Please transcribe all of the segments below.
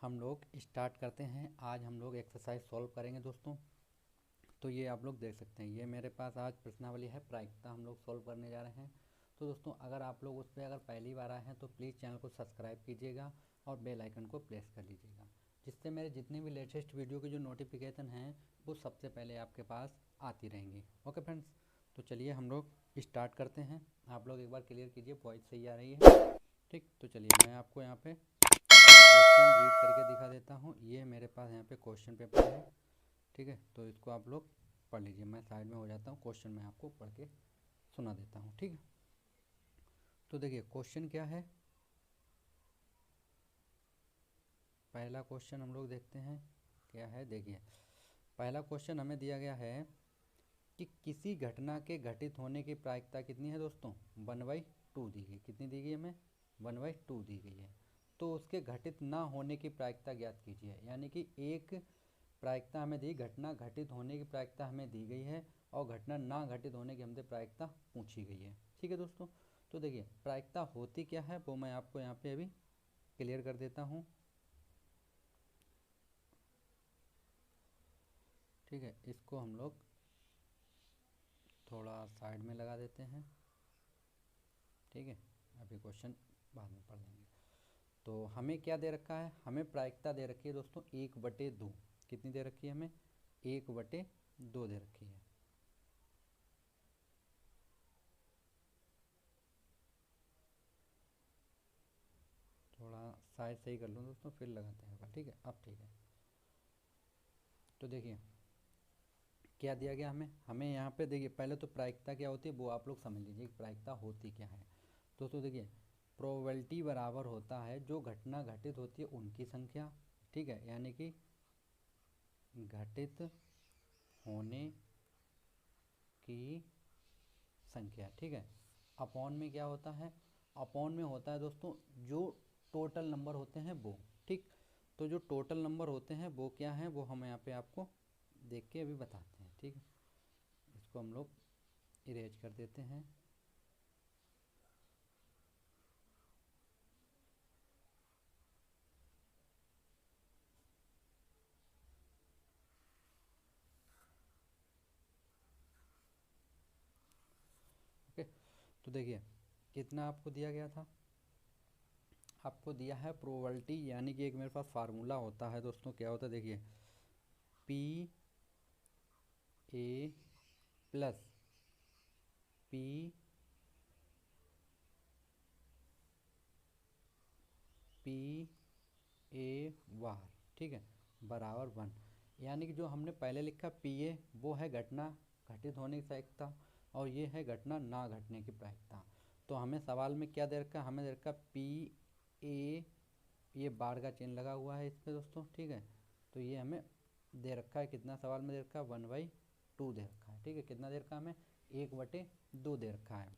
हम लोग स्टार्ट करते हैं। आज हम लोग एक्सरसाइज सॉल्व करेंगे दोस्तों। तो ये आप लोग देख सकते हैं, ये मेरे पास आज प्रश्नावली है प्रायिकता हम लोग सॉल्व करने जा रहे हैं। तो दोस्तों अगर आप लोग उस पर अगर पहली बार आए हैं तो प्लीज़ चैनल को सब्सक्राइब कीजिएगा और बेल आइकन को प्रेस कर लीजिएगा, जिससे मेरे जितने भी लेटेस्ट वीडियो की जो नोटिफिकेशन हैं वो सबसे पहले आपके पास आती रहेंगी। ओके फ्रेंड्स, तो चलिए हम लोग स्टार्ट करते हैं। आप लोग एक बार क्लियर कीजिए, वॉइस सही आ रही है? ठीक, तो चलिए मैं आपको यहाँ पे क्वेश्चन रीड करके दिखा देता हूँ। ये मेरे पास यहाँ पे क्वेश्चन पेपर है, ठीक है। तो इसको आप लोग पढ़ लीजिए, मैं साइड में हो जाता हूँ, क्वेश्चन मैं आपको पढ़ के सुना देता हूँ, ठीक है। तो देखिए क्वेश्चन क्या है। पहला क्वेश्चन हम लोग देखते हैं क्या है। देखिए पहला क्वेश्चन हमें दिया गया है कि किसी घटना के घटित होने की प्रायिकता कितनी है दोस्तों? 1/2 दी गई। कितनी दी गई हमें? 1/2 दी गई है। तो उसके घटित ना होने की प्रायिकता ज्ञात कीजिए। यानी कि एक प्रायिकता हमें दी, घटना घटित होने की प्रायिकता हमें दी गई है और घटना ना घटित होने की हमसे प्रायिकता पूछी गई है, ठीक है दोस्तों। तो देखिए प्रायिकता होती क्या है वो मैं आपको यहाँ पे अभी क्लियर कर देता हूँ, ठीक है। इसको हम लोग थोड़ा साइड में लगा देते हैं, ठीक है। अभी क्वेश्चन बाद में पढ़ लेंगे। तो हमें क्या दे रखा है? हमें प्रायिकता दे रखी है दोस्तों 1/2। कितनी दे रखी है हमें? 1/2 दे रखी है। थोड़ा साइज सही कर लूँ दोस्तों, फिर लगाते हैं, ठीक है। अब ठीक है। तो देखिए क्या दिया गया हमें। हमें यहाँ पे देखिए पहले तो प्रायिकता क्या होती है वो आप लोग समझ लीजिए, प्रायिकता होती क्या है। दोस्तों देखिए प्रोबेबिलिटी बराबर होता है जो घटना घटित होती है उनकी संख्या, ठीक है, यानी कि घटित होने की संख्या, ठीक है। अपॉन में क्या होता है? अपॉन में होता है दोस्तों जो टोटल नंबर होते हैं वो, ठीक। तो जो टोटल नंबर होते हैं वो क्या है वो हम यहाँ पे आपको देख के अभी बताते हैं, ठीक है। इसको हम लोग इरेज कर देते हैं। ओके, तो देखिए कितना आपको दिया गया था। आपको दिया है प्रोबेबिलिटी, यानी कि एक मेरे पास फार्मूला होता है दोस्तों। क्या होता है देखिए, P A plus P P A bar, ठीक है, बराबर 1। यानी कि जो हमने पहले लिखा पी ए वो है घटना घटित होने की प्रायिकता और ये है घटना ना घटने की प्रायिकता। तो हमें सवाल में क्या दे रखा है? हमें दे रखा पी ए, ये बार का चिन्ह लगा हुआ है इस पर दोस्तों, ठीक है। तो ये हमें दे रखा है कितना, सवाल में दे रखा है 1/2 दे रखा है, ठीक है। कितना दे रखा है हमें? 1/2 दे रखा है।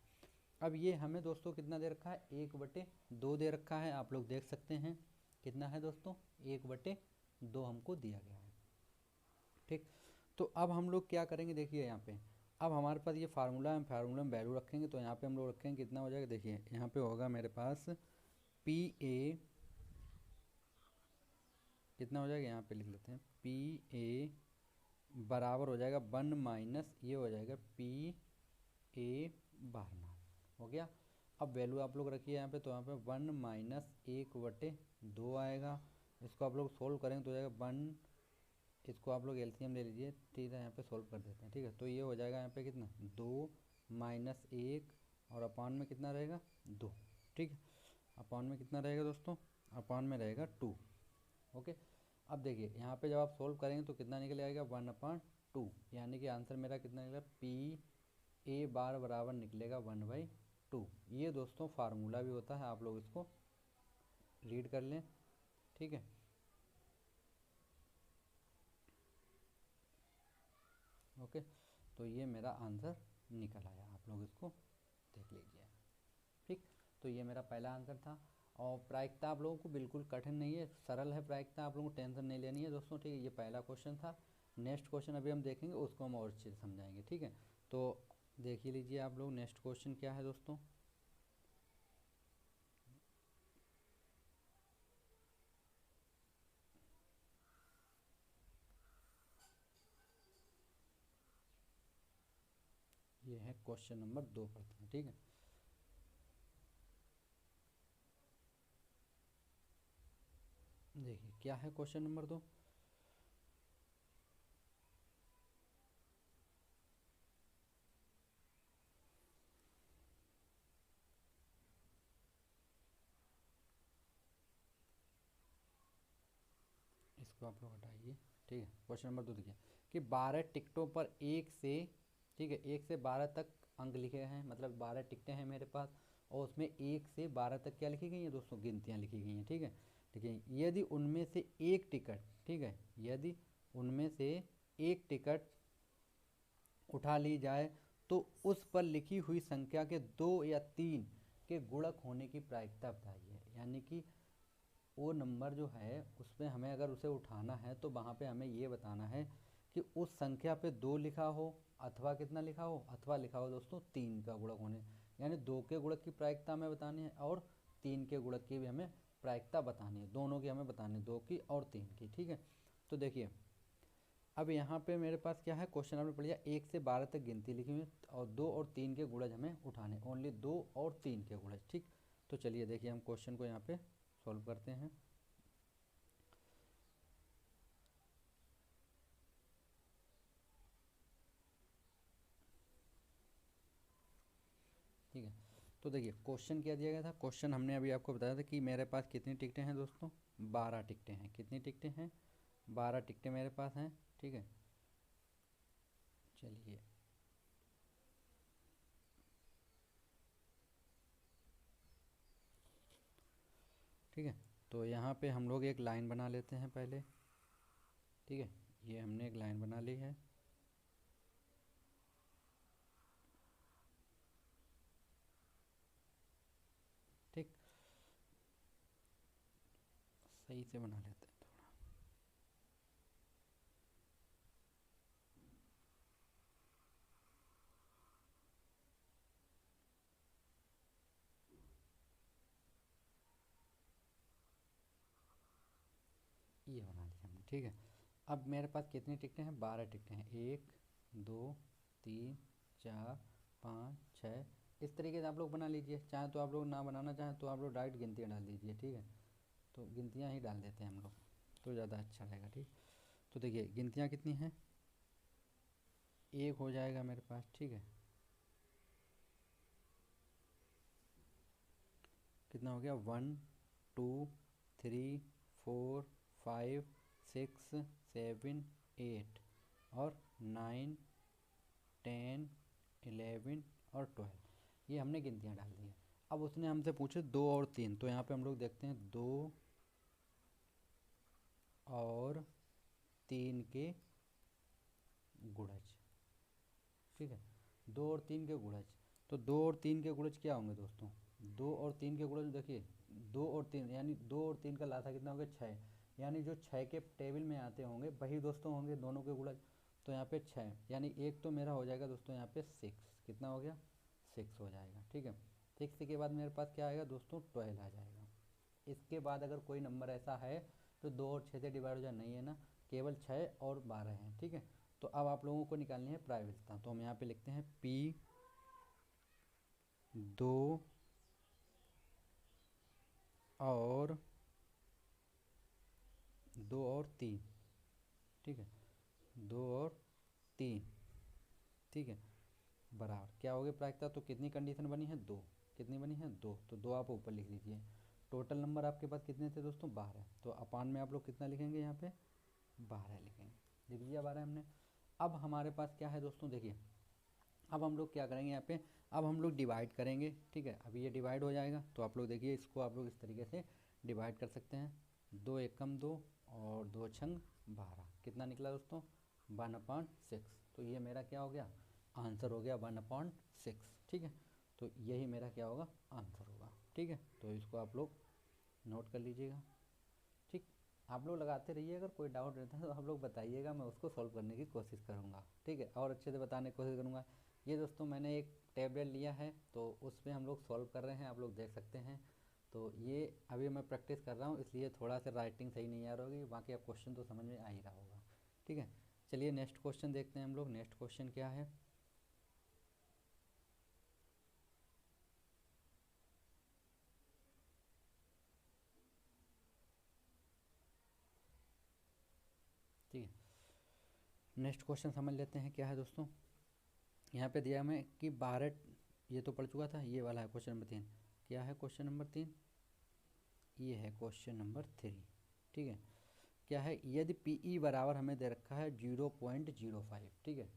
अब ये हमें दोस्तों कितना दे रखा है? 1/2 दे रखा है। आप लोग देख सकते हैं कितना है दोस्तों? 1/2 हमको दिया गया है, ठीक। तो अब हम लोग क्या करेंगे देखिए यहाँ पे, अब हमारे पास ये फार्मूला है, फार्मूला में वैल्यू रखेंगे। तो यहाँ पे हम लोग रखेंगे कितना हो जाएगा, देखिए यहाँ पे होगा मेरे पास पी ए, कितना हो जाएगा यहाँ पे लिख लेते हैं, पी ए बराबर हो जाएगा 1 माइनस ये हो जाएगा पी ए बार नॉट, हो गया। अब वैल्यू आप लोग रखिए यहाँ पे, तो यहाँ पे 1 माइनस 1/2 आएगा। इसको आप लोग सोल्व करेंगे तो हो जाएगा 1, इसको आप लोग एलसीएम ले लीजिए, ठीक है। यहाँ पे सोल्व कर देते हैं, ठीक है। तो ये हो जाएगा यहाँ पे कितना, 2 माइनस 1 और अपान में कितना रहेगा 2, ठीक है। अपान में कितना रहेगा दोस्तों? अपान में रहेगा 2, ओके। अब देखिए यहाँ पे जब आप सोल्व करेंगे तो कितना निकल आएगा 1/2, यानी कि आंसर मेरा कितना निकला, पी ए बार बराबर निकलेगा 1/2। ये दोस्तों फार्मूला भी होता है, आप लोग इसको रीड कर लें, ठीक है। ओके, तो ये मेरा आंसर निकल आया, आप लोग इसको देख लीजिए, ठीक। तो ये मेरा पहला आंसर था। और प्रायिकता आप लोगों को बिल्कुल कठिन नहीं है, सरल है प्रायिकता, आप लोगों को टेंशन नहीं लेनी है दोस्तों, ठीक है। ये पहला क्वेश्चन था। नेक्स्ट क्वेश्चन अभी हम देखेंगे, उसको हम और अच्छे से समझाएंगे, ठीक है। तो देख ही लीजिए आप लोग नेक्स्ट क्वेश्चन क्या है दोस्तों। ये है क्वेश्चन नंबर 2 पढ़ते हैं, ठीक है। देखिए क्या है क्वेश्चन नंबर 2। इसको आप लोग हटाइए, ठीक है। क्वेश्चन नंबर 2 देखिए कि 12 टिकटों पर 1 से, ठीक है, 1 से 12 तक अंक लिखे हैं, मतलब 12 टिकटें हैं मेरे पास और उसमें 1 से 12 तक क्या लिखी गई हैं दोस्तों, गिनतियाँ लिखी गई हैं, ठीक है। देखिए यदि उनमें से एक टिकट, ठीक है, यदि उनमें से एक टिकट उठा ली जाए तो उस पर लिखी हुई संख्या के 2 या 3 के गुणक होने की प्रायिकता बताइए। यानी कि वो नंबर जो है उसमें हमें अगर उसे उठाना है तो वहाँ पे हमें ये बताना है कि उस संख्या पे 2 लिखा हो अथवा कितना लिखा हो, अथवा लिखा हो दोस्तों 3 का गुणक होने, यानी 2 के गुणक की प्रायिकता हमें बतानी है और 3 के गुणक की भी हमें प्रायिकता बतानी है, दोनों की हमें बतानी है, 2 की और 3 की, ठीक है। तो देखिए अब यहाँ पे मेरे पास क्या है, क्वेश्चन आपने पढ़ लिया 1 से 12 तक गिनती लिखी हुई है और 2 और 3 के गुणज हमें उठाने, ओनली 2 और 3 के गुणज, ठीक। तो चलिए देखिए हम क्वेश्चन को यहाँ पे सॉल्व करते हैं। ठीक है, तो देखिए क्वेश्चन क्या दिया गया था। क्वेश्चन हमने अभी आपको बताया था कि मेरे पास कितनी टिकटें हैं दोस्तों, 12 टिकटें हैं। कितनी टिकटें हैं, 12 टिकटें मेरे पास हैं, ठीक है। चलिए ठीक है, तो यहाँ पे हम लोग एक लाइन बना लेते हैं पहले, ठीक है। ये हमने एक लाइन बना ली है, ठीक। सही से बना लेते हैं थोड़ा। ये बना लिया हमने, ठीक है। अब मेरे पास कितनी टिकटें हैं, 12 टिकटें हैं, 1 2 3 4 5 6। इस तरीके से आप लोग बना लीजिए, चाहे तो आप लोग ना बनाना चाहें तो आप लोग डायरेक्ट गिनतियाँ डाल दीजिए, ठीक है। तो गिनतियाँ ही डाल देते हैं हम लोग तो ज़्यादा अच्छा रहेगा, ठीक। तो देखिए गिनतियाँ कितनी हैं, एक हो जाएगा मेरे पास, ठीक है। कितना हो गया, 1 2 3 4 5 6 7 8 और 9 10 11 और 12, ये हमने गिनतियाँ डाल दी हैं। अब उसने हमसे पूछे 2 और 3, तो यहाँ पे हम लोग देखते हैं 2 और 3 के गुणज, ठीक है। 2 और 3 के गुणज, तो 2 और 3 के गुणज क्या होंगे दोस्तों, 2 और 3 के गुणज देखिए, 2 और 3 यानी 2 और 3 का लासा कितना हो गया, 6, यानी जो 6 के टेबल में आते होंगे वही दोस्तों होंगे दोनों के गुणज। तो यहाँ पे 6 यानी एक तो मेरा हो जाएगा दोस्तों यहाँ पे 6, कितना हो गया, 6 हो जाएगा, ठीक है। 6 के बाद मेरे पास क्या आएगा दोस्तों, 12 आ जाएगा। इसके बाद अगर कोई नंबर ऐसा है तो 2 और 6 से डिवाइड हो जाए, नहीं है ना, केवल 6 और 12 हैं, ठीक है। तो अब आप लोगों को निकालनी है प्रायिकता, तो हम यहाँ पे लिखते हैं P 2 और 3, ठीक है, 2 और 3, ठीक है, बराबर क्या हो गया प्रायिकता। तो कितनी कंडीशन बनी है, 2, कितनी बनी है, 2, तो 2 आप ऊपर लिख लीजिए। टोटल नंबर आपके पास कितने थे दोस्तों, 12, तो अपान में आप लोग कितना लिखेंगे, यहाँ पे 12 लिखेंगे, लिख दिया 12 हमने। अब हमारे पास क्या है दोस्तों, देखिए अब हम लोग क्या करेंगे यहाँ पे, अब हम लोग डिवाइड करेंगे, ठीक है। अभी ये डिवाइड हो जाएगा तो आप लोग देखिए इसको आप लोग इस तरीके से डिवाइड कर सकते हैं, 2 एकम 2 और 2 छंग 12, कितना निकला दोस्तों, 1/6। तो ये मेरा क्या हो गया, आंसर हो गया 1/6, ठीक है। तो यही मेरा क्या होगा, आंसर होगा, ठीक है। तो इसको आप लोग नोट कर लीजिएगा, ठीक। आप लोग लगाते रहिए, अगर कोई डाउट रहता है तो आप लोग बताइएगा, मैं उसको सॉल्व करने की कोशिश करूँगा, ठीक है, और अच्छे से बताने की कोशिश करूँगा। ये दोस्तों मैंने एक टैबलेट लिया है तो उसमें हम लोग सॉल्व कर रहे हैं, आप लोग देख सकते हैं। तो ये अभी मैं प्रैक्टिस कर रहा हूँ इसलिए थोड़ा सा राइटिंग सही नहीं आ रही होगी, बाकी आप क्वेश्चन तो समझ में आ ही रहा होगा, ठीक है। चलिए नेक्स्ट क्वेश्चन देखते हैं हम लोग, नेक्स्ट क्वेश्चन क्या है। नेक्स्ट क्वेश्चन समझ लेते हैं क्या है दोस्तों। यहाँ पे दिया हमें कि 12, ये तो पढ़ चुका था, ये वाला है क्वेश्चन नंबर 3। क्या है क्वेश्चन नंबर 3? ये है क्वेश्चन नंबर 3। ठीक है, क्या है, यदि पी ई बराबर हमें दे रखा है 0.05। ठीक है,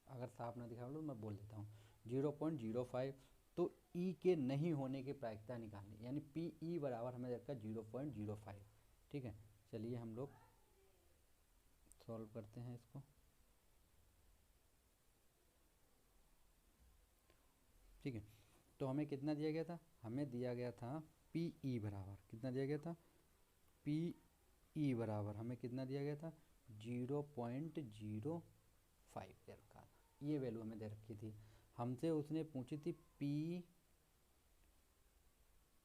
अगर साफ ना दिखा लो मैं बोल देता हूँ 0.05, तो ई के नहीं होने की प्रायिकता निकालनी, यानी पी ई बराबर हमें दे रखा है 0.05। ठीक है, चलिए हम लोग सॉल्व करते हैं इसको। ठीक है, तो हमें कितना दिया गया था, हमें दिया गया था पी ई बराबर, कितना दिया गया था, पी ई बराबर हमें कितना दिया गया था, 0.05 दे रखा था। ये वैल्यू हमें दे रखी थी, हमसे उसने पूछी थी पी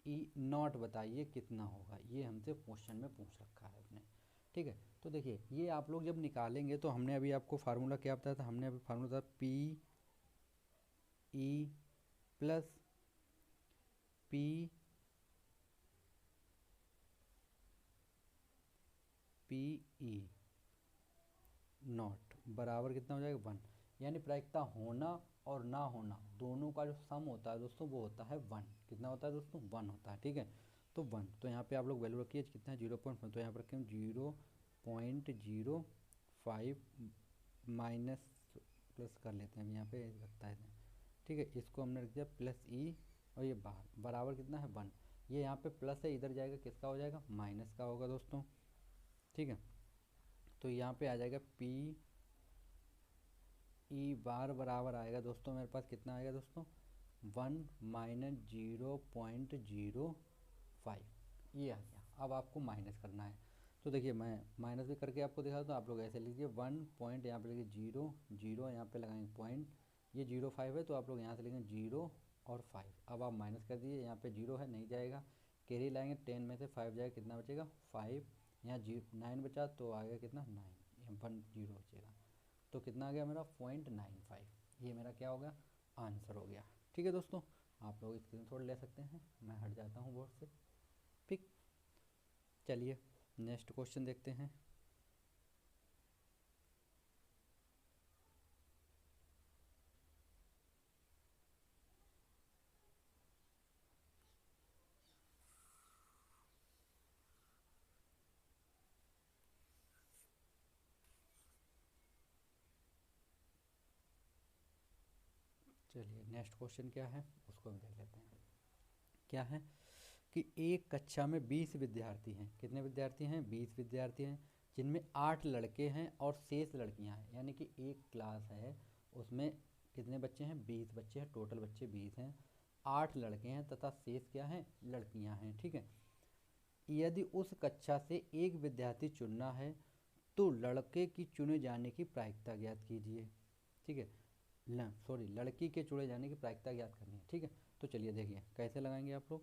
ई नॉट बताइए कितना होगा, ये हमसे क्वेश्चन में पूछ रखा है उसने। ठीक है, तो देखिए ये आप लोग जब निकालेंगे तो हमने अभी आपको फार्मूला क्या बताया था, हमने अभी फार्मूला था P E plus P P E not बराबर कितना हो जाएगा, 1। यानी प्रायिकता होना और ना होना दोनों का जो सम होता है दोस्तों वो होता है 1। कितना होता है दोस्तों, 1 होता है। ठीक है, तो 1, तो यहाँ पे आप लोग वैल्यू रखिए कितना है 0.5, तो यहाँ पर रखें 0.05 माइनस प्लस कर लेते हैं, यहाँ पे लगता है। ठीक है, इसको हमने रख दिया प्लस ई, और ये बाहर बराबर कितना है 1। ये यहाँ पे प्लस है, इधर जाएगा किसका हो जाएगा, माइनस का होगा दोस्तों। ठीक है, तो यहाँ पे आ जाएगा पी ई बार बराबर आएगा दोस्तों, मेरे पास कितना आएगा दोस्तों, 1 माइनस 0.05, ये आ गया। अब आपको माइनस करना है, तो देखिए मैं माइनस भी करके आपको दिखा दूँ, आप लोग ऐसे लीजिए 1 पॉइंट, यहाँ पे लिखिए 0 0, यहाँ पे लगाएंगे पॉइंट, ये 0.5 है, तो आप लोग यहाँ से लिखेंगे 0 और 5। अब आप माइनस कर दीजिए, यहाँ पे 0 है नहीं जाएगा, कैरी लाएंगे 10 में से 5 जाएगा, कितना बचेगा 5, यहाँ 9 बचा तो आएगा कितना 9, यहाँ 1 0 बचेगा, तो कितना आ गया मेरा 0.95। ये मेरा क्या हो गया, आंसर हो गया। ठीक है दोस्तों, आप लोग स्क्रीनशॉट ले सकते हैं, मैं हट जाता हूँ बोर्ड से। ठीक, चलिए नेक्स्ट क्वेश्चन देखते हैं। चलिए नेक्स्ट क्वेश्चन क्या है उसको हम देख लेते हैं। क्या है कि एक कक्षा में 20 विद्यार्थी हैं, कितने विद्यार्थी हैं, 20 विद्यार्थी हैं, जिनमें 8 लड़के हैं और शेष लड़कियां हैं। यानी कि एक क्लास है, उसमें कितने बच्चे हैं, 20 बच्चे हैं, टोटल बच्चे 20 हैं, 8 लड़के हैं तथा शेष क्या हैं, लड़कियां हैं। ठीक है, यदि उस कक्षा से एक विद्यार्थी चुनना है तो लड़के की चुने जाने की प्रायिकता ज्ञात कीजिए। ठीक है, लड़की के चुने जाने की प्रायिकता ज्ञात करनी है। ठीक है, तो चलिए देखिए कैसे लगाएंगे आप लोग।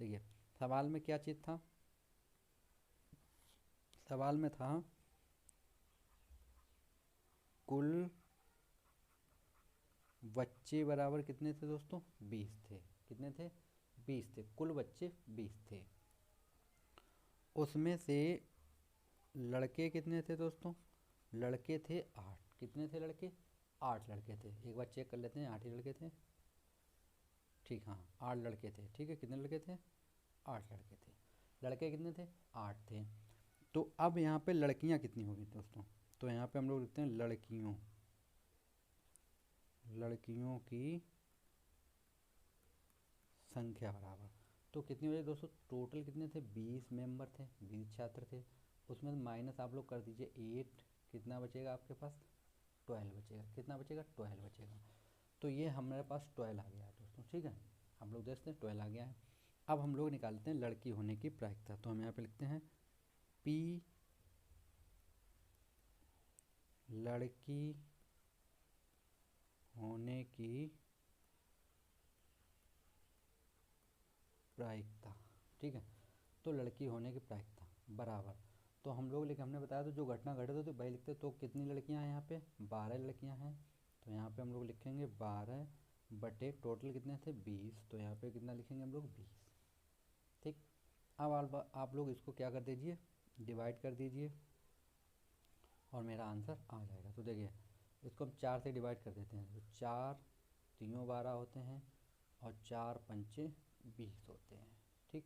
देखिए सवाल में क्या चीज़ था, सवाल में था कुल बच्चे बराबर कितने थे दोस्तों, 20 थे। कितने थे, 20 थे, कुल बच्चे 20 थे। उसमें से लड़के कितने थे दोस्तों, लड़के थे 8। कितने थे लड़के, 8 लड़के थे। एक बार चेक कर लेते हैं, 8 ही लड़के थे। ठीक, हाँ 8 लड़के थे। ठीक है, कितने लड़के थे, 8 लड़के थे। लड़के कितने थे, 8 थे। तो अब यहाँ पे लड़कियाँ कितनी होगी दोस्तों, तो यहाँ पे हम लोग लिखते हैं लड़कियों, लड़कियों की संख्या बराबर, तो कितनी हो जाएगी दोस्तों, टोटल कितने थे, 20 मेंबर थे, 20 छात्र थे। उसमें माइनस आप लोग कर दीजिए 8, कितना बचेगा आपके पास, 12 बचेगा। कितना बचेगा, 12 बचेगा। तो ये हमारे पास 12 आ गया है दोस्तों। ठीक है, हम लोग देखते हैं 12 आ गया है। अब हम लोग निकालते हैं लड़की होने की प्रायिकता, तो हम यहाँ पे लिखते हैं पी लड़की होने की प्रायिकता। ठीक है, तो लड़की होने की प्रायिकता बराबर, तो हम लोग लिखे, हमने बताया तो जो घटना घटित होती वही लिखते, तो कितनी लड़कियां हैं यहाँ पे, 12 लड़कियां हैं। तो यहाँ पे हम लोग लिखेंगे 12 बटे टोटल कितने थे, 20, तो यहाँ पे कितना लिखेंगे हम लोग, 20। ठीक, अब आप लोग इसको क्या कर दीजिए, डिवाइड कर दीजिए, और मेरा आंसर आ जाएगा। तो देखिए इसको हम 4 से डिवाइड कर देते हैं, तो 4 3 12 होते हैं और 4 पंचे 20 होते हैं। ठीक,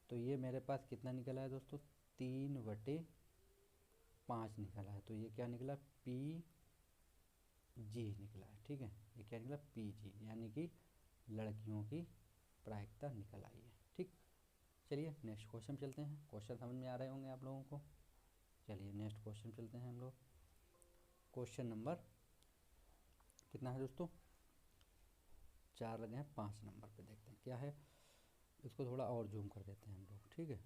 तो ये मेरे पास कितना निकला है दोस्तों, 3/5 निकला है। तो ये क्या निकला, पी जी निकला है। ठीक है, ये क्या निकला, पी जी, यानी कि लड़कियों की प्रायिकता निकल आई है। ठीक, चलिए नेक्स्ट क्वेश्चन चलते हैं। क्वेश्चन समझ में आ रहे होंगे आप लोगों को। चलिए नेक्स्ट क्वेश्चन चलते हैं हम लोग। क्वेश्चन नंबर कितना है दोस्तों, 4 लगे हैं, 5 नंबर पे देखते हैं क्या है। इसको थोड़ा और जूम कर देते हैं हम लोग, ठीक है,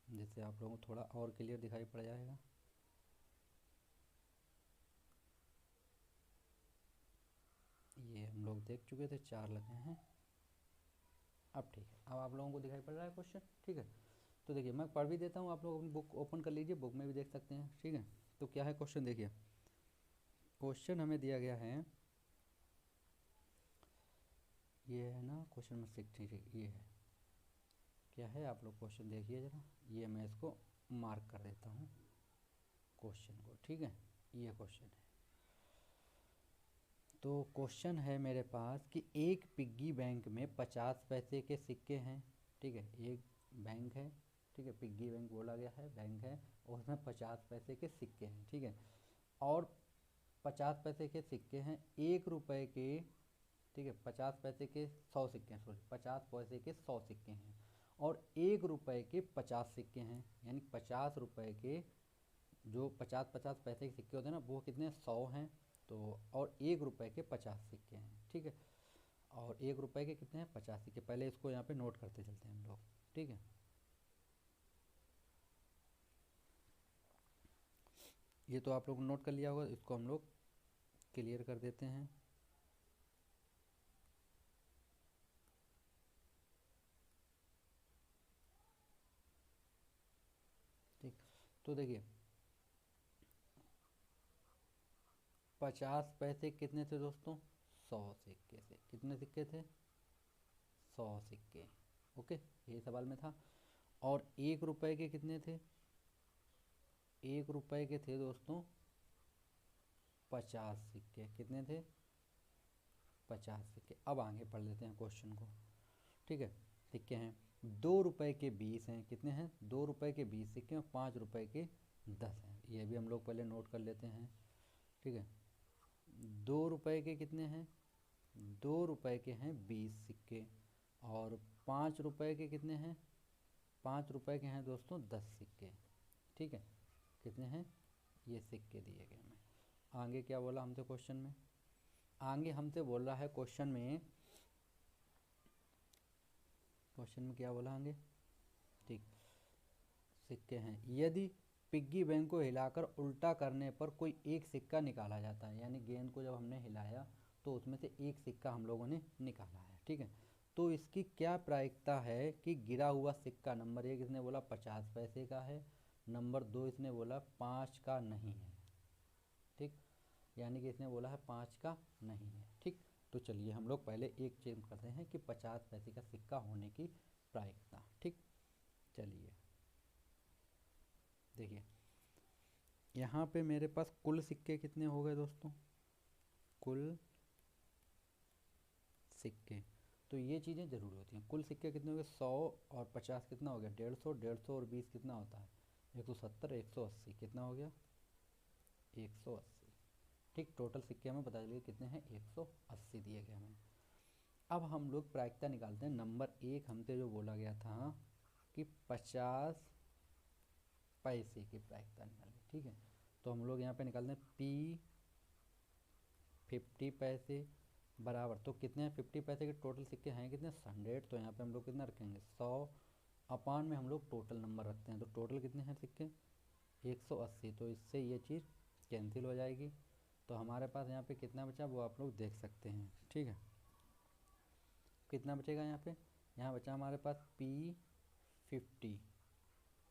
जिससे आप लोगों को थोड़ा और क्लियर दिखाई पड़ जाएगा। ये हम लोग देख चुके थे, 4 लगे हैं। अब ठीक है, अब आप लोगों को दिखाई पड़ रहा है क्वेश्चन। ठीक है, तो देखिए मैं पढ़ भी देता हूँ, आप लोग अपनी बुक ओपन कर लीजिए, बुक में भी देख सकते हैं। ठीक है, तो क्या है क्वेश्चन, देखिए क्वेश्चन हमें दिया गया है, ये है ना क्वेश्चन नंबर 63, ये है, क्या है आप लोग क्वेश्चन देखिए ज़रा। ये मैं इसको मार्क कर देता हूँ क्वेश्चन को। ठीक है, ये क्वेश्चन है। तो क्वेश्चन है मेरे पास कि एक पिग्गी बैंक में 50 पैसे के सिक्के हैं। ठीक है, एक बैंक है, ठीक है, पिग्गी बैंक बोला गया है, बैंक है, और उसमें 50 पैसे के सिक्के हैं। ठीक है, और 50 पैसे के सिक्के हैं, 1 रुपए के, ठीक है, 50 पैसे के 100 सिक्के हैं, सॉरी 50 पैसे के 100 सिक्के हैं, और 1 रुपए के 50 सिक्के हैं, यानी 50 रुपए के जो 50 पैसे के सिक्के होते हैं ना, वो कितने, 100 हैं। तो और 1 रुपए के 50 सिक्के हैं। ठीक है, और 1 रुपए के कितने हैं, 50 सिक्के। पहले इसको यहाँ पे नोट करते चलते हैं हम लोग। ठीक है, ये तो आप लोग नोट कर लिया होगा, इसको हम लोग क्लियर कर देते हैं। ठीक, तो देखिए 50 पैसे कितने थे दोस्तों, 100 सिक्के से, कितने सिक्के थे, 100 सिक्के। ओके, ये सवाल में था। और 1 रुपए के कितने थे, 1 रुपए के थे दोस्तों 50 सिक्के, कितने थे, 50 सिक्के। अब आगे पढ़ लेते हैं क्वेश्चन को। ठीक है, सिक्के हैं, 2 रुपए के 20 हैं, कितने हैं, 2 रुपए के 20 सिक्के हैं, 5 रुपए के 10 हैं। ये भी हम लोग पहले नोट कर लेते हैं। ठीक है, 2 रुपए के कितने हैं, 2 रुपए के हैं 20 सिक्के, और 5 रुपए के कितने हैं, 5 रुपए के हैं दोस्तों 10 सिक्के। ठीक है, कितने हैं, ये सिक्के दिए गए हैं। आगे क्या बोला हमसे क्वेश्चन में, आगे हमसे बोल रहा है क्वेश्चन में, क्वेश्चन में क्या बोला आगे, ठीक, सिक्के हैं, यदि पिग्गी बैंक को हिलाकर उल्टा करने पर कोई एक सिक्का निकाला जाता है, यानी गेंद को जब हमने हिलाया तो उसमें से एक सिक्का हम लोगों ने निकाला है। ठीक है, तो इसकी क्या प्रायिकता है कि गिरा हुआ सिक्का, नंबर 1 इसने बोला 50 पैसे का है, नंबर 2 इसने बोला 5 का नहीं है। ठीक, यानी कि इसने बोला है 5 का नहीं है। ठीक, तो चलिए हम लोग पहले एक चेक करते हैं कि 50 पैसे का सिक्का होने की प्रायिकता। ठीक, चलिए देखिए यहाँ पे मेरे पास कुल सिक्के कितने हो गए दोस्तों, कुल सिक्के, तो ये चीज़ें ज़रूर होती हैं। कुल सिक्के कितने हो गए, 100 और 50 कितना हो गया, 150, 150 और 20 कितना होता है, 170, 180 कितना हो गया, 180। ठीक, टोटल सिक्के हमें बता चलिए कितने हैं, 180 दिए गए हमें। अब हम लोग प्रायिकता निकालते हैं। नंबर 1 हमसे जो बोला गया था कि 50 पैसे की प्रायिकता निकालें। ठीक है, तो हम लोग यहाँ पे निकालते हैं P 50 पैसे बराबर, तो कितने हैं 50 पैसे के टोटल सिक्के हैं कितने, 100, तो यहाँ पे हम लोग कितना रखेंगे 100 अपान में हम लोग टोटल नंबर रखते हैं, तो टोटल कितने हैं सिक्के 180, तो इससे ये चीज़ कैंसिल हो जाएगी। तो हमारे पास यहाँ पे कितना बचा वो आप लोग देख सकते हैं। ठीक है, कितना बचेगा यहाँ पे, यहाँ बचा हमारे पास P50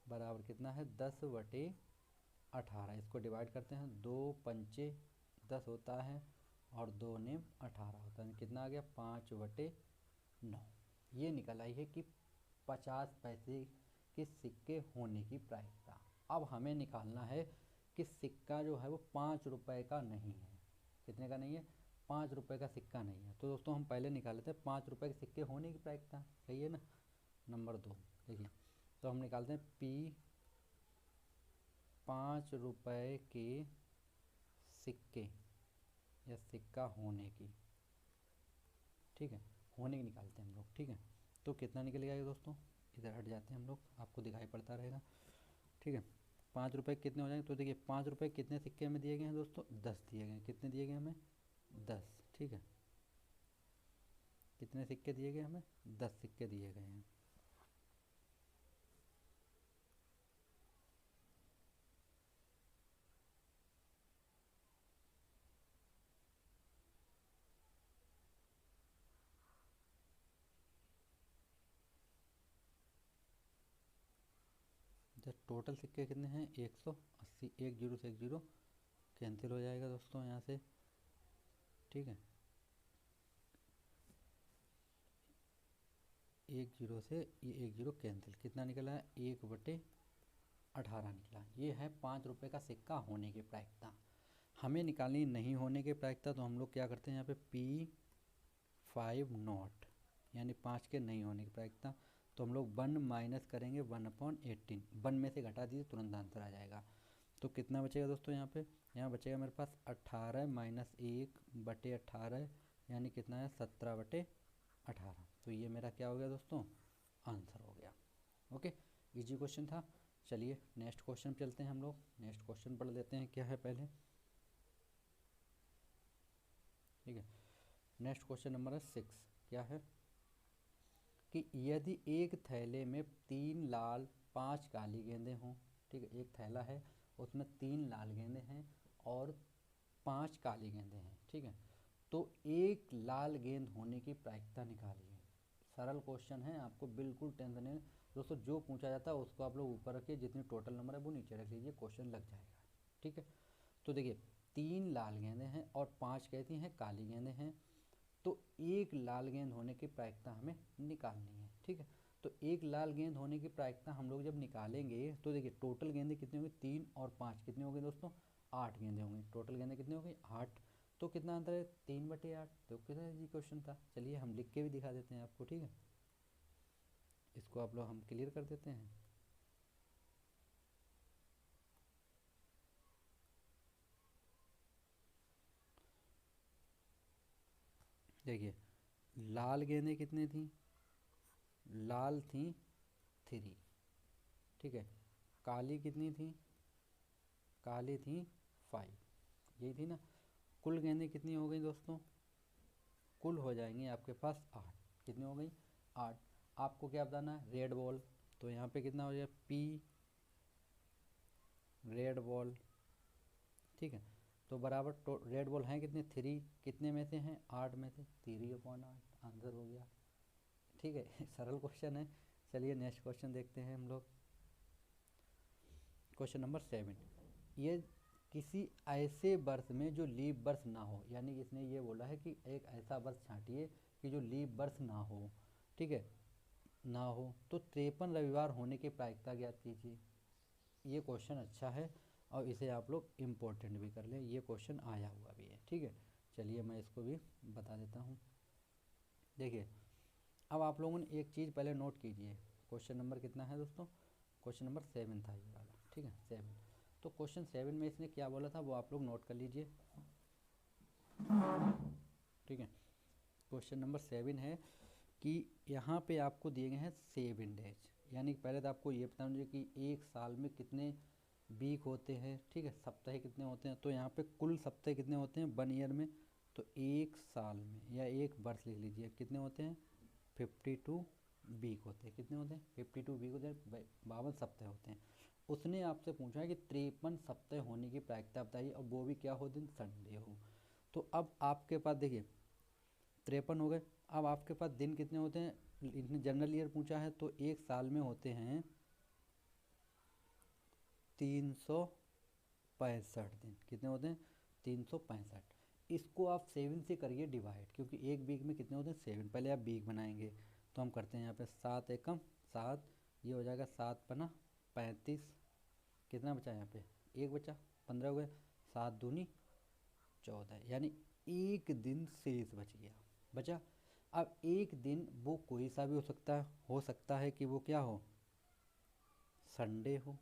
बराबर कितना है 10/18। इसको डिवाइड करते हैं, 2 पंचे 10 होता है और 2 ने 18 होता है, कितना आ गया 5/9। ये निकल आई है कि 50 पैसे के सिक्के होने की प्रायिकता। अब हमें निकालना है कि सिक्का जो है वो 5 रुपए का नहीं है। कितने का नहीं है? 5 रुपए का सिक्का नहीं है। तो दोस्तों हम पहले निकाल लेते हैं 5 रुपए के सिक्के होने की प्रायिकता, सही है ना। नंबर 2 देखिए, तो हम निकालते हैं P 5 रुपए के सिक्के या सिक्का होने की, ठीक है, होने की निकालते हैं हम लोग, ठीक है। तो कितना निकलेगा ये दोस्तों, इधर हट जाते हैं हम लोग, आपको दिखाई पड़ता रहेगा, ठीक है। 5 रुपए कितने हो जाएंगे, तो देखिए 5 रुपए कितने सिक्के में दिए गए हैं दोस्तों, 10 दिए गए हैं। कितने दिए गए हमें, 10, ठीक है। कितने सिक्के दिए गए हमें, 10 सिक्के दिए गए हैं। जब टोटल सिक्के कितने हैं, 180, एक जीरो से एक जीरो कैंसिल हो जाएगा दोस्तों यहाँ से, ठीक है। एक जीरो से ये एक जीरो कैंसिल, कितना निकला है, 1/18 निकला। ये है 5 रुपए का सिक्का होने की प्रायिकता। हमें निकालनी नहीं होने की प्रायिकता, तो हम लोग क्या करते हैं यहाँ पे P5 नॉट, यानी 5 के नहीं होने की प्रायिकता। तो हम लोग 1 माइनस करेंगे 1/18, 1 में से घटा दीजिए तुरंत आंसर आ जाएगा। तो कितना बचेगा दोस्तों यहाँ पे, यहाँ बचेगा मेरे पास 18 माइनस 1/18, यानी कितना है 17/18। तो ये मेरा क्या हो गया दोस्तों, आंसर हो गया। ओके, इजी क्वेश्चन था। चलिए नेक्स्ट क्वेश्चन चलते हैं हम लोग, नेक्स्ट क्वेश्चन पढ़ लेते हैं क्या है पहले, ठीक है। नेक्स्ट क्वेश्चन नंबर है 6, क्या है कि यदि एक थैले में 3 लाल 5 काली गेंदें हों, ठीक है, एक थैला है उसमें 3 लाल गेंदें हैं और 5 काली गेंदें हैं, ठीक है। तो एक लाल गेंद होने की प्रायिकता निकालिए। सरल क्वेश्चन है, आपको बिल्कुल टेंशन नहीं दोस्तों, जो पूछा जाता है उसको आप लोग ऊपर रखिए, जितनी टोटल नंबर है वो नीचे रख लीजिए, क्वेश्चन लग जाएगा, ठीक है। तो देखिए 3 लाल गेंदें हैं और 5 कहती हैं काली गेंदें हैं, तो एक लाल गेंद होने की प्रायिकता हमें निकालनी है, ठीक है। तो एक लाल गेंद होने की प्रायिकता हम लोग जब निकालेंगे तो देखिए टोटल गेंदें कितनी होंगी, 3 और 5 कितनी होंगी दोस्तों, 8 गेंदें होंगी। टोटल गेंदें कितनी होंगी, 8। तो कितना अंतर है, 3/8। तो कितना इजी क्वेश्चन था। चलिए हम लिख के भी दिखा देते हैं आपको, ठीक है। इसको आप लोग हम क्लियर कर देते हैं। देखिए लाल गेंदें कितनी थी, लाल थी 3, ठीक है। काली कितनी थी, काली थी 5, यही थी ना। कुल गेंदें कितनी हो गई दोस्तों, कुल हो जाएंगी आपके पास 8। कितनी हो गई, 8। आपको क्या बताना है, रेड बॉल। तो यहाँ पे कितना हो जाए, P रेड बॉल, ठीक है। तो बराबर तो रेड बॉल हैं कितने, 3, कितने में से हैं, 8 में से, 3/8 आंसर हो गया, ठीक है। सरल क्वेश्चन है। चलिए नेक्स्ट क्वेश्चन देखते हैं हम लोग, क्वेश्चन नंबर 7। ये किसी ऐसे वर्ष में जो लीप वर्ष ना हो, यानी इसने ये बोला है कि एक ऐसा वर्ष छांटिए कि जो लीप वर्ष ना हो, ठीक है, ना हो। तो 53 रविवार होने की प्रायिकता ज्ञात कीजिए। ये क्वेश्चन अच्छा है और इसे आप लोग इम्पोर्टेंट भी कर लें, ये क्वेश्चन आया हुआ भी है, ठीक है। चलिए मैं इसको भी बता देता हूँ। देखिए अब आप लोगों ने एक चीज़ पहले नोट कीजिए, क्वेश्चन नंबर कितना है दोस्तों, क्वेश्चन नंबर 7 था ये वाला, ठीक है, 7। तो क्वेश्चन 7 में इसने क्या बोला था वो आप लोग नोट कर लीजिए, ठीक है। क्वेश्चन नंबर 7 है कि यहाँ पे आपको दिए गए हैं 7 डेज, यानी पहले तो आपको ये बताना चाहिए कि एक साल में कितने वीक होते हैं, ठीक है, सप्ताह कितने होते हैं। तो यहाँ पे कुल सप्ताह कितने होते हैं 1 ईयर में, तो एक साल में या एक वर्ष लिख लीजिए, कितने होते हैं 52 वीक होते हैं। कितने होते हैं 52 वीक होते हैं, 52 सप्ताह होते हैं। उसने आपसे पूछा है कि 53 सप्ताह होने की प्रायिकता बताइए, और वो भी क्या हो, दिन संडे हो। तो अब आपके पास देखिए 53 हो गए, अब आपके पास दिन कितने होते हैं, इसने जनरल ईयर पूछा है, तो एक साल में होते हैं 365 दिन। कितने होते हैं 365। इसको आप 7 से करिए डिवाइड, क्योंकि एक वीक में कितने होते हैं 7। पहले आप वीक बनाएंगे, तो हम करते हैं यहाँ पे 7 एकम 7, ये हो जाएगा 7 पना 35, कितना बचा यहाँ पे, एक बचा, 15 हो गए, 7 दूनी 14, यानी एक दिन शेष बच गया, बचा। अब एक दिन वो कोई सा भी हो सकता है कि वो क्या हो, संडे हो,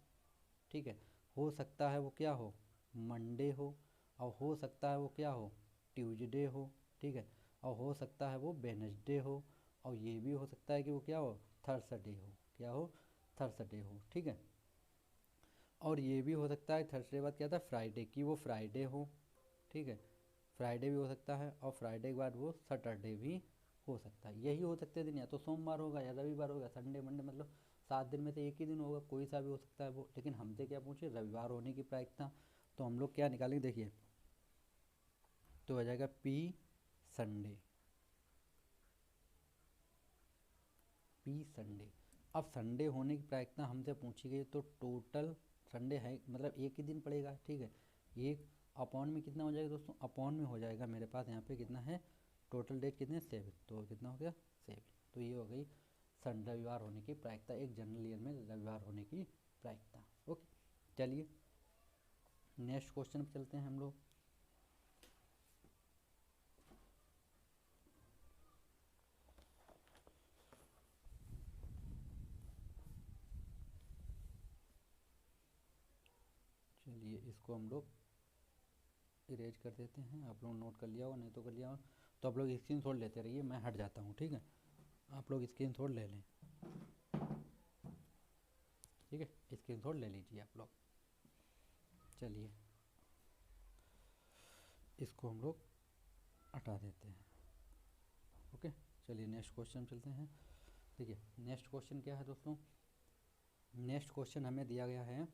ठीक है, हो सकता है वो क्या हो, मंडे हो, और हो सकता है वो क्या हो, ट्यूसडे हो, ठीक है, और हो सकता है वो वेडनेसडे हो, और ये भी हो सकता है कि वो क्या हो, थर्सडे हो, क्या हो, थर्सडे हो, ठीक है। और ये भी हो सकता है थर्सडे बाद क्या था, फ्राइडे, की वो फ्राइडे हो, ठीक है, फ्राइडे भी हो सकता है, और फ्राइडे के बाद वो सैटरडे भी हो सकता है। यही हो सकते दिन, या तो सोमवार होगा या रविवार होगा, संडे मंडे, मतलब 7 दिन में से एक ही दिन होगा, कोई सा भी हो सकता है वो। लेकिन हमसे क्या पूछे, रविवार होने की प्रायिकता, तो हम लोग क्या निकालेंगे, देखिए, तो हो जाएगा पी संडे, पी संडे। अब संडे होने की प्रायिकता हमसे पूछी गई, तो टोटल संडे है मतलब एक ही दिन पड़ेगा, ठीक है। एक अपॉन में कितना हो जाएगा दोस्तों, अपॉन में हो जाएगा मेरे पास यहाँ पे कितना है, टोटल डेज कितने, 7, तो कितना हो गया 7। तो ये हो गई रविवार होने की प्रायिकता, एक जनरल ईयर में रविवार होने की प्रायिकता। ओके, चलिए नेक्स्ट क्वेश्चन पे चलते हैं हम लोग। चलिए इसको हम लोग इरेज कर देते हैं, आप लोग नोट कर लिया हो, नहीं तो कर लिया हो तो आप लोग स्क्रीन शॉट लेते रहिए, मैं हट जाता हूँ, ठीक है, आप लोग स्क्रीन शॉट ले लें, ठीक है, स्क्रीन शॉट ले लीजिए आप लोग। चलिए इसको हम लोग हटा देते हैं। ओके, चलिए नेक्स्ट क्वेश्चन चलते हैं। देखिए नेक्स्ट क्वेश्चन क्या है दोस्तों, नेक्स्ट क्वेश्चन हमें दिया गया है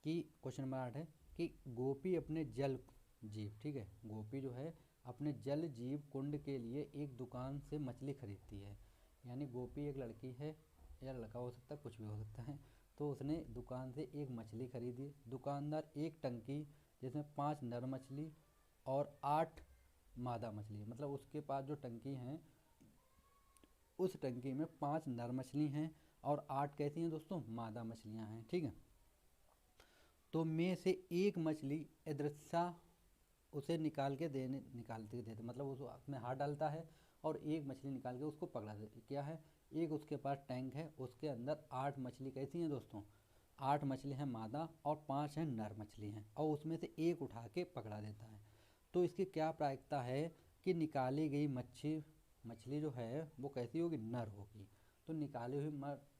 कि क्वेश्चन नंबर 8 है कि गोपी अपने जल जीव, ठीक है, गोपी जो है अपने जल जीव कुंड के लिए एक दुकान से मछली खरीदती है। यानी गोपी एक लड़की है या लड़का हो सकता है, कुछ भी हो सकता है, तो उसने दुकान से एक मछली खरीदी। दुकानदार एक टंकी जिसमें 5 नर मछली और 8 मादा मछली, मतलब उसके पास जो टंकी हैं उस टंकी में 5 नर मछली हैं और 8 कैसी हैं दोस्तों, मादा मछलियां हैं, ठीक है। तो में से एक मछली अदृश्या उसे निकालते देते, मतलब उसमें हाथ डालता है और एक मछली निकाल के उसको पकड़ा देते, क्या है, एक उसके पास टैंक है, उसके अंदर 8 मछली कैसी हैं दोस्तों, 8 मछली हैं मादा और 5 हैं नर मछली हैं, और उसमें से एक उठा के पकड़ा देता है। तो इसकी क्या प्रायिकता है कि निकाली गई मछली जो है वो कैसी होगी, नर होगी। तो निकाली हुई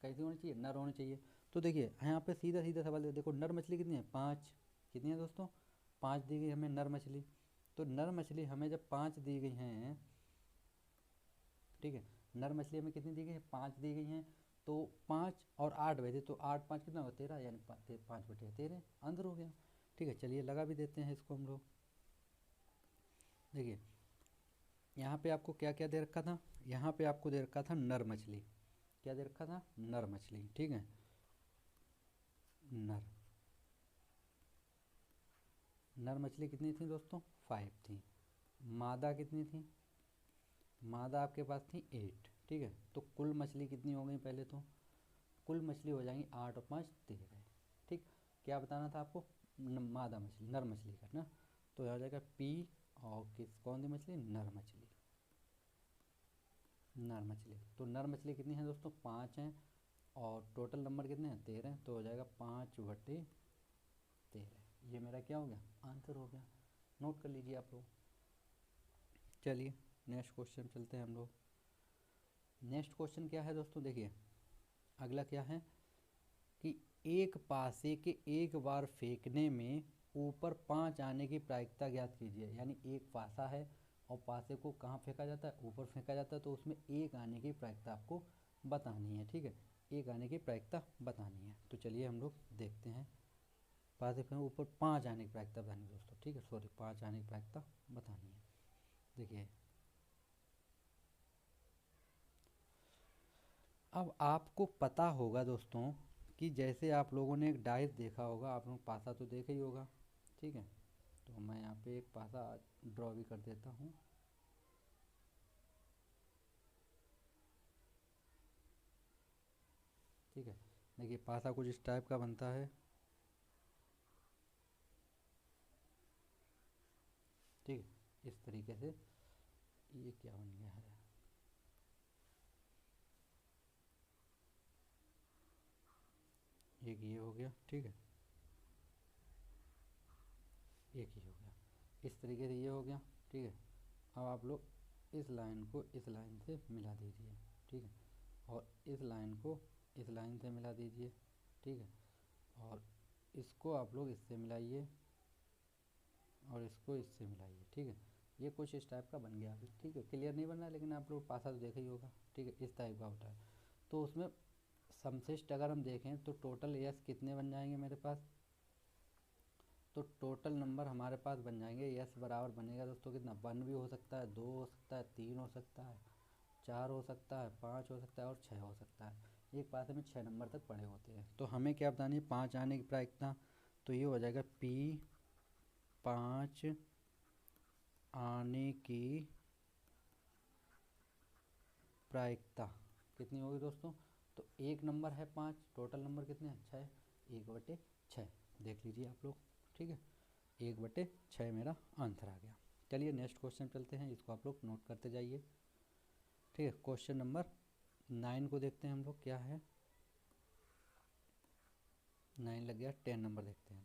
कैसी होनी चाहिए, नर होनी चाहिए। तो देखिए यहाँ पे सीधा सीधा सवाल देखो, नर मछली कितनी है, 5, कितनी है दोस्तों, 5 दी गई हमें नर मछली। तो नर मछली हमें जब 5 दी गई हैं, ठीक है, नर मछली हमें कितनी दी गई है, 5 दी गई हैं, तो 5 और 8 बजे, तो 8 5 कितना होगा, 13, यानी 5/13 आंसर हो गया। ठीक है, चलिए लगा भी देते हैं इसको हम लोग। देखिए यहाँ पे आपको क्या क्या दे रखा था, यहाँ पे आपको दे रखा था नर मछली, क्या दे रखा था, नर मछली, ठीक है, नर नर मछली कितनी थी दोस्तों, 5 थी। मादा कितनी थी, मादा आपके पास थी 8, ठीक है। तो कुल मछली कितनी हो गई, पहले तो कुल मछली हो जाएंगी 8 और 5 13, ठीक। क्या बताना था आपको, मादा मछली, नर मछली का ना, तो यहाँ हो जाएगा पी, और कौन सी मछली, नर मछली, नर मछली। तो नर मछली कितनी है दोस्तों, 5 हैं, और टोटल नंबर कितने हैं, 13, तो हो जाएगा 5/13। ये मेरा क्या हो गया, आंसर हो गया, नोट कर लीजिए आप लोग। चलिए नेक्स्ट क्वेश्चन चलते हैं हम लोग। नेक्स्ट क्वेश्चन क्या है दोस्तों, देखिए अगला क्या है कि एक पासे के एक बार फेंकने में ऊपर 5 आने की प्रायिकता ज्ञात कीजिए। यानी एक पासा है और पासे को कहाँ फेंका जाता है, ऊपर फेंका जाता है, तो उसमें एक आने की प्रायिकता आपको बतानी है, ठीक है, एक आने की प्रायिकता बतानी है। तो चलिए हम लोग देखते हैं, पासे के ऊपर 5 आने की प्रायिकता बतानी है दोस्तों, ठीक है, सॉरी 5 आने की प्रायिकता बतानी है। देखिए अब आपको पता होगा दोस्तों कि जैसे आप लोगों ने एक डाइस देखा होगा, आप लोग पासा तो देखा ही होगा, ठीक है। तो मैं यहाँ पे एक पासा ड्रॉ भी कर देता हूँ। ठीक है, देखिए पासा कुछ इस टाइप का बनता है। इस तरीके से ये क्या बन गया है, एक ये हो गया, ठीक है, एक ये हो गया, इस तरीके से ये हो गया, ठीक है। अब आप लोग इस लाइन को इस लाइन से मिला दीजिए, ठीक है, और इस लाइन को इस लाइन से मिला दीजिए, ठीक है, और इसको आप लोग इससे मिलाइए और इसको इससे मिलाइए, ठीक है। ये कुछ इस टाइप का बन गया अभी, ठीक है। क्लियर नहीं बन रहा लेकिन आप लोग पासा तो देखा ही होगा, ठीक है, इस टाइप का होता है। तो उसमें समशिष्ट अगर हम देखें तो टोटल यस कितने बन जाएंगे मेरे पास, तो टोटल नंबर हमारे पास बन जाएंगे, यस बराबर बनेगा दोस्तों कितना, 1 भी हो सकता है, 2 हो सकता है, 3 हो सकता है, 4 हो सकता है, 5 हो सकता है और 6 हो सकता है। एक पासे में 6 नंबर तक पड़े होते हैं। तो हमें क्या बतानी है, 5 आने की प्रायिकता, तो ये हो जाएगा P 5 आने की प्रायिकता कितनी होगी दोस्तों, तो एक नंबर है 5, टोटल नंबर कितने हैं 6, 1/6 देख लीजिए आप लोग, ठीक है, 1/6 मेरा आंसर आ गया। चलिए नेक्स्ट क्वेश्चन चलते हैं, इसको आप लोग नोट करते जाइए, ठीक है। क्वेश्चन नंबर 9 को देखते हैं हम लोग क्या है, 9 लग गया, 10 नंबर देखते हैं।